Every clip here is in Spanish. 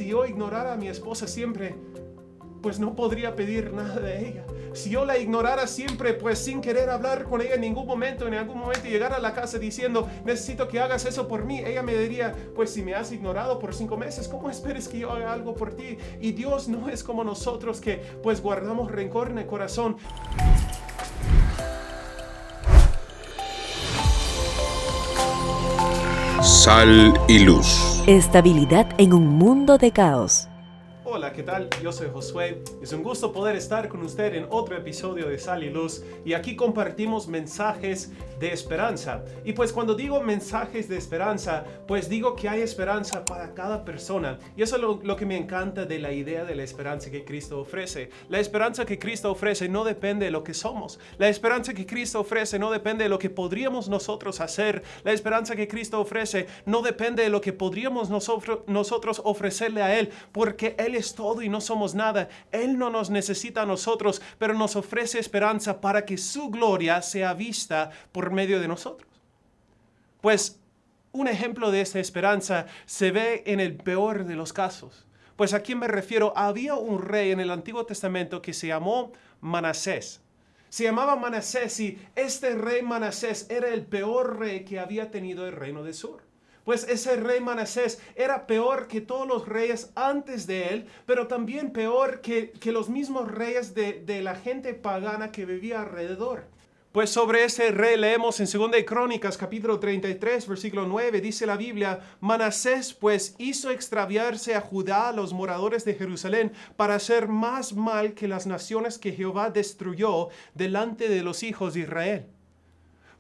si yo ignorara a mi esposa siempre, pues no podría pedir nada de ella. Si yo la ignorara siempre, pues sin querer hablar con ella en algún momento llegar a la casa diciendo, necesito que hagas eso por mí, ella me diría, pues si me has ignorado por 5 meses, ¿cómo esperes que yo haga algo por ti? Y Dios no es como nosotros que pues guardamos rencor en el corazón. Sal y luz. Estabilidad en un mundo de caos. Hola, ¿qué tal? Yo soy Josué. Es un gusto poder estar con usted en otro episodio de Sal y Luz. Y aquí compartimos mensajes de esperanza. Y pues cuando digo mensajes de esperanza, pues digo que hay esperanza para cada persona. Y eso es lo que me encanta de la idea de la esperanza que Cristo ofrece. La esperanza que Cristo ofrece no depende de lo que somos. La esperanza que Cristo ofrece no depende de lo que podríamos nosotros hacer. La esperanza que Cristo ofrece no depende de lo que podríamos nosotros ofrecerle a Él, porque Él es todo y no somos nada. Él no nos necesita a nosotros, pero nos ofrece esperanza para que su gloria sea vista por medio de nosotros. Pues un ejemplo de esta esperanza se ve en el peor de los casos. Pues ¿a quién me refiero? Había un rey en el Antiguo Testamento que se llamó Manasés. Se llamaba Manasés y este rey Manasés era el peor rey que había tenido el reino de Sur. Pues ese rey Manasés era peor que todos los reyes antes de él, pero también peor que los mismos reyes de la gente pagana que vivía alrededor. Pues sobre ese rey leemos en 2 de Crónicas, capítulo 33, versículo 9, dice la Biblia, Manasés pues hizo extraviarse a Judá, los moradores de Jerusalén, para hacer más mal que las naciones que Jehová destruyó delante de los hijos de Israel.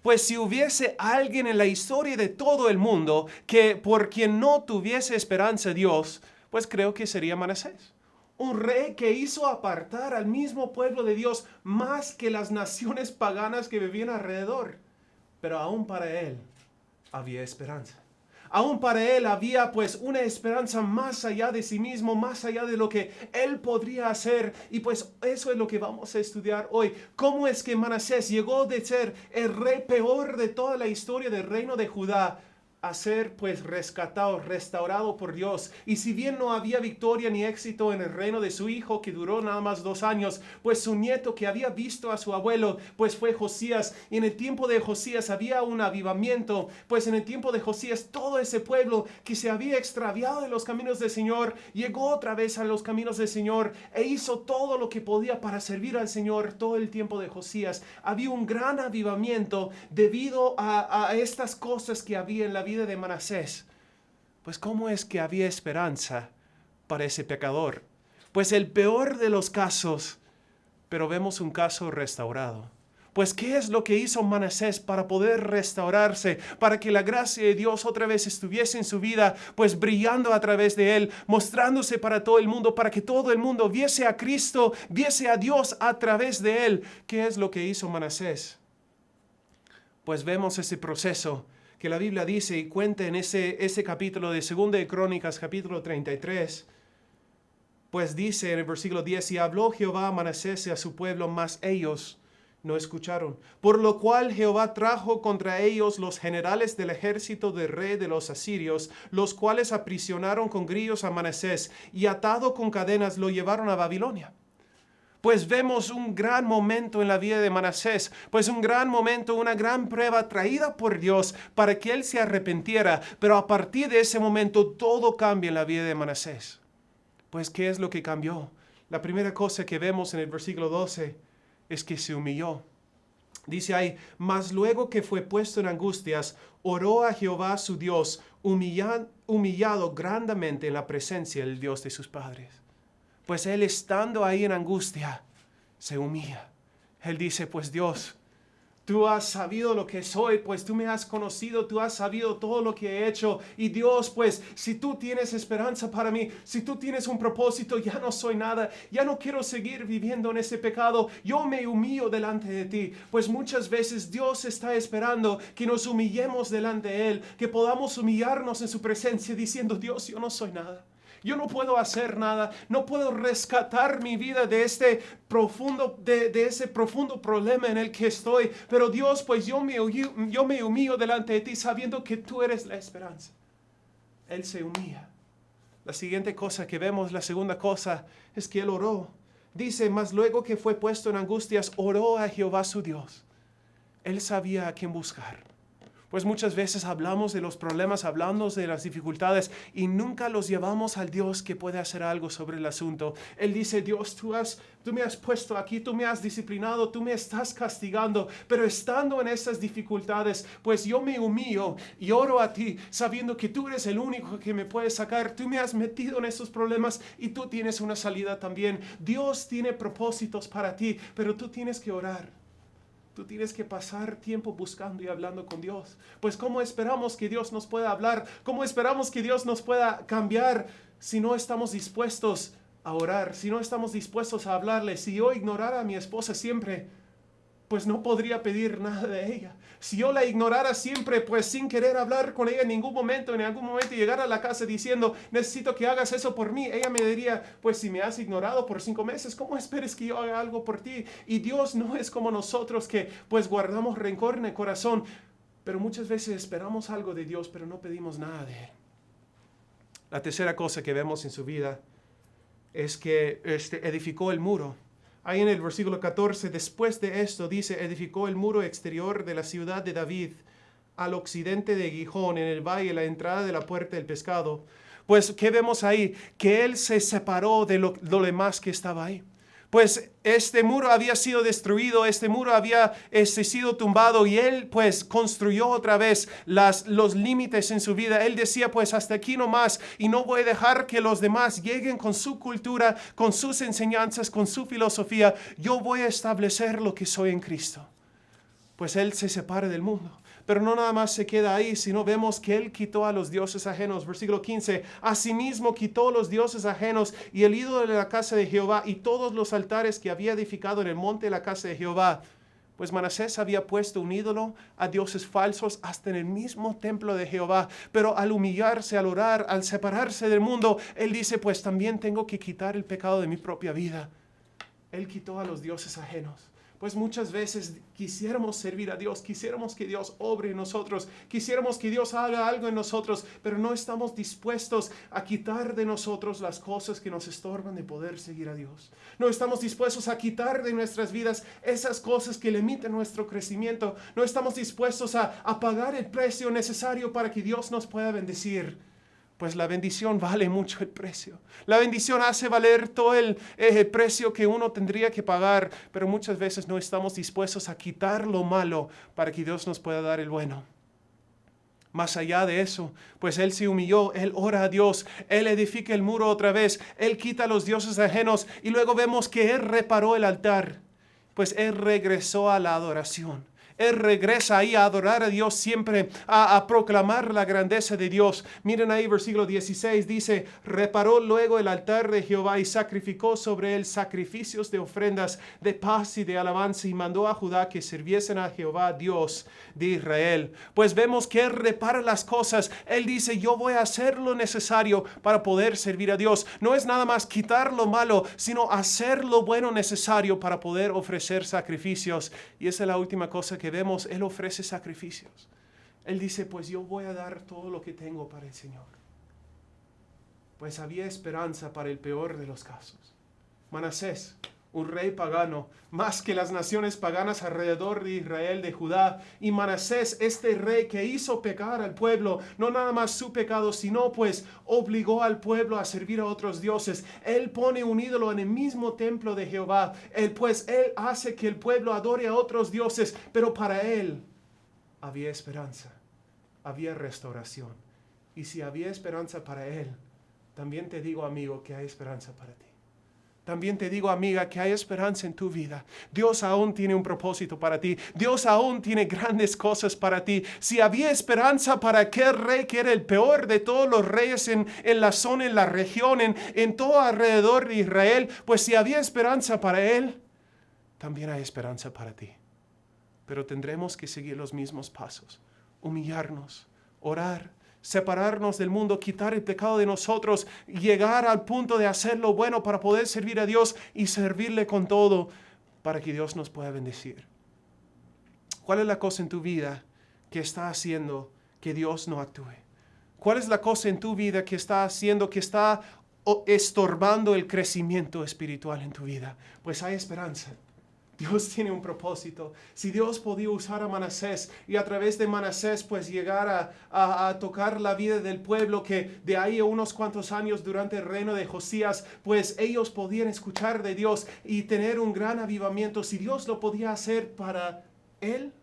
Pues si hubiese alguien en la historia de todo el mundo que por quien no tuviese esperanza Dios, pues creo que sería Manasés. Un rey que hizo apartar al mismo pueblo de Dios más que las naciones paganas que vivían alrededor. Pero aún para él había esperanza. Aún para él había pues una esperanza más allá de sí mismo, más allá de lo que él podría hacer. Y pues eso es lo que vamos a estudiar hoy. ¿Cómo es que Manasés llegó de ser el rey peor de toda la historia del reino de Judá a ser pues rescatado, restaurado por Dios? Y si bien no había victoria ni éxito en el reino de su hijo, que duró nada más 2 años, pues su nieto que había visto a su abuelo, pues fue Josías. Y en el tiempo de Josías había un avivamiento, pues en el tiempo de Josías todo ese pueblo que se había extraviado de los caminos del Señor, llegó otra vez a los caminos del Señor e hizo todo lo que podía para servir al Señor todo el tiempo de Josías. Había un gran avivamiento debido a estas cosas que había en la vida de Manasés. Pues ¿cómo es que había esperanza para ese pecador? Pues el peor de los casos, pero vemos un caso restaurado. Pues ¿qué es lo que hizo Manasés para poder restaurarse? Para que la gracia de Dios otra vez estuviese en su vida, pues brillando a través de él, mostrándose para todo el mundo, para que todo el mundo viese a Cristo, viese a Dios a través de él. ¿Qué es lo que hizo Manasés? Pues vemos ese proceso que la Biblia dice y cuenta en ese capítulo de 2 de Crónicas, capítulo 33. Pues dice en el versículo 10, y habló Jehová a Manasés y a su pueblo, mas ellos no escucharon. Por lo cual Jehová trajo contra ellos los generales del ejército del rey de los asirios, los cuales aprisionaron con grillos a Manasés, y atado con cadenas lo llevaron a Babilonia. Pues vemos un gran momento en la vida de Manasés, pues un gran momento, una gran prueba traída por Dios para que él se arrepintiera, pero a partir de ese momento todo cambia en la vida de Manasés. Pues ¿qué es lo que cambió? La primera cosa que vemos en el versículo 12 es que se humilló. Dice ahí, mas luego que fue puesto en angustias, oró a Jehová su Dios, humillado grandemente en la presencia del Dios de sus padres. Pues él estando ahí en angustia, se humilla. Él dice, pues Dios, tú has sabido lo que soy, pues tú me has conocido, tú has sabido todo lo que he hecho. Y Dios, pues si tú tienes esperanza para mí, si tú tienes un propósito, ya no soy nada, ya no quiero seguir viviendo en ese pecado. Yo me humillo delante de ti. Pues muchas veces Dios está esperando que nos humillemos delante de Él, que podamos humillarnos en su presencia diciendo, Dios, yo no soy nada. Yo no puedo hacer nada, no puedo rescatar mi vida de ese profundo problema en el que estoy. Pero Dios, pues yo me humillo delante de ti sabiendo que tú eres la esperanza. Él se humilla. La siguiente cosa que vemos, la segunda cosa, es que él oró. Dice, mas luego que fue puesto en angustias, oró a Jehová su Dios. Él sabía a quién buscar. Pues muchas veces hablamos de los problemas, hablamos de las dificultades y nunca los llevamos al Dios que puede hacer algo sobre el asunto. Él dice, Dios, tú me has puesto aquí, tú me has disciplinado, tú me estás castigando, pero estando en estas dificultades, pues yo me humillo y oro a ti, sabiendo que tú eres el único que me puede sacar. Tú me has metido en estos problemas y tú tienes una salida también. Dios tiene propósitos para ti, pero tú tienes que orar. Tú tienes que pasar tiempo buscando y hablando con Dios. Pues ¿cómo esperamos que Dios nos pueda hablar? ¿Cómo esperamos que Dios nos pueda cambiar si no estamos dispuestos a orar? Si no estamos dispuestos a hablarle. Si yo ignorara a mi esposa siempre, pues no podría pedir nada de ella. Si yo la ignorara siempre, pues sin querer hablar con ella en algún momento llegar a la casa diciendo, necesito que hagas eso por mí, ella me diría, pues si me has ignorado por 5 meses, ¿cómo esperes que yo haga algo por ti? Y Dios no es como nosotros que pues guardamos rencor en el corazón, pero muchas veces esperamos algo de Dios, pero no pedimos nada de Él. La tercera cosa que vemos en su vida es que edificó el muro. Ahí en el versículo 14, después de esto, dice, edificó el muro exterior de la ciudad de David, al occidente de Gijón, en el valle, la entrada de la puerta del pescado. Pues, ¿qué vemos ahí? Que él se separó de lo demás que estaba ahí. Pues este muro había sido destruido, este muro había sido tumbado y él pues construyó otra vez los límites en su vida. Él decía pues hasta aquí nomás y no voy a dejar que los demás lleguen con su cultura, con sus enseñanzas, con su filosofía. Yo voy a establecer lo que soy en Cristo. Pues él se separa del mundo. Pero no nada más se queda ahí, sino vemos que él quitó a los dioses ajenos. Versículo 15, asimismo quitó los dioses ajenos y el ídolo de la casa de Jehová y todos los altares que había edificado en el monte de la casa de Jehová. Pues Manasés había puesto un ídolo a dioses falsos hasta en el mismo templo de Jehová. Pero al humillarse, al orar, al separarse del mundo, él dice, pues también tengo que quitar el pecado de mi propia vida. Él quitó a los dioses ajenos. Pues muchas veces quisiéramos servir a Dios, quisiéramos que Dios obre en nosotros, quisiéramos que Dios haga algo en nosotros, pero no estamos dispuestos a quitar de nosotros las cosas que nos estorban de poder seguir a Dios. No estamos dispuestos a quitar de nuestras vidas esas cosas que limitan nuestro crecimiento. No estamos dispuestos a pagar el precio necesario para que Dios nos pueda bendecir. Pues la bendición vale mucho el precio. La bendición hace valer todo el precio que uno tendría que pagar, pero muchas veces no estamos dispuestos a quitar lo malo para que Dios nos pueda dar el bueno. Más allá de eso, pues él se humilló, él ora a Dios, él edifica el muro otra vez, él quita los dioses ajenos y luego vemos que él reparó el altar, pues él regresó a la adoración. Él regresa ahí a adorar a Dios siempre, a proclamar la grandeza de Dios. Miren ahí versículo 16, dice, reparó luego el altar de Jehová y sacrificó sobre él sacrificios de ofrendas de paz y de alabanza y mandó a Judá que sirviesen a Jehová Dios de Israel. Pues vemos que él repara las cosas. Él dice, yo voy a hacer lo necesario para poder servir a Dios. No es nada más quitar lo malo, sino hacer lo bueno necesario para poder ofrecer sacrificios. Y esa es la última cosa que vemos, él ofrece sacrificios. Él dice, pues yo voy a dar todo lo que tengo para el Señor. Pues había esperanza para el peor de los casos. Manasés, un rey pagano, más que las naciones paganas alrededor de Israel, de Judá. Y Manasés, este rey que hizo pecar al pueblo, no nada más su pecado, sino pues obligó al pueblo a servir a otros dioses. Él pone un ídolo en el mismo templo de Jehová. Él hace que el pueblo adore a otros dioses, pero para él había esperanza, había restauración. Y si había esperanza para él, también te digo, amigo, que hay esperanza para ti. También te digo, amiga, que hay esperanza en tu vida. Dios aún tiene un propósito para ti. Dios aún tiene grandes cosas para ti. Si había esperanza para aquel rey que era el peor de todos los reyes en la zona, en la región, en todo alrededor de Israel, pues si había esperanza para él, también hay esperanza para ti. Pero tendremos que seguir los mismos pasos. Humillarnos, orar, separarnos del mundo, quitar el pecado de nosotros, llegar al punto de hacer lo bueno para poder servir a Dios y servirle con todo para que Dios nos pueda bendecir. ¿Cuál es la cosa en tu vida que está haciendo que Dios no actúe? ¿Cuál es la cosa en tu vida que está haciendo, que está estorbando el crecimiento espiritual en tu vida? Pues hay esperanza. Dios tiene un propósito. Si Dios podía usar a Manasés y a través de Manasés pues llegar a tocar la vida del pueblo, que de ahí a unos cuantos años durante el reino de Josías pues ellos podían escuchar de Dios y tener un gran avivamiento. Si Dios lo podía hacer para él,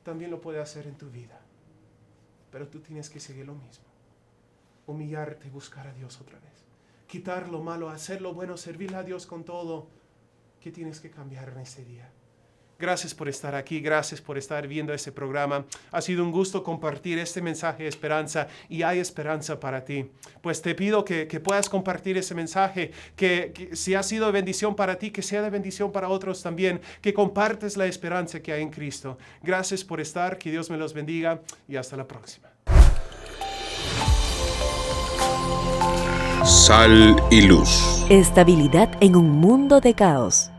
también lo puede hacer en tu vida. Pero tú tienes que seguir lo mismo. Humillarte y buscar a Dios otra vez. Quitar lo malo, hacer lo bueno, servirle a Dios con todo. ¿Qué tienes que cambiar en este día? Gracias por estar aquí, gracias por estar viendo este programa. Ha sido un gusto compartir este mensaje de esperanza y hay esperanza para ti. Pues te pido que puedas compartir ese mensaje, que si ha sido de bendición para ti, que sea de bendición para otros también, que compartes la esperanza que hay en Cristo. Gracias por estar, que Dios me los bendiga y hasta la próxima. Sal y luz. Estabilidad en un mundo de caos.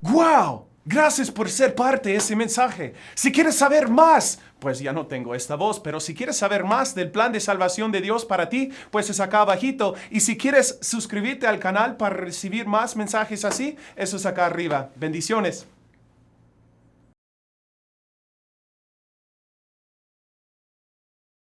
¡Wow! Gracias por ser parte de ese mensaje. Si quieres saber más, pues ya no tengo esta voz, pero si quieres saber más del plan de salvación de Dios para ti, pues es acá abajito. Y si quieres suscribirte al canal para recibir más mensajes así, eso es acá arriba. Bendiciones.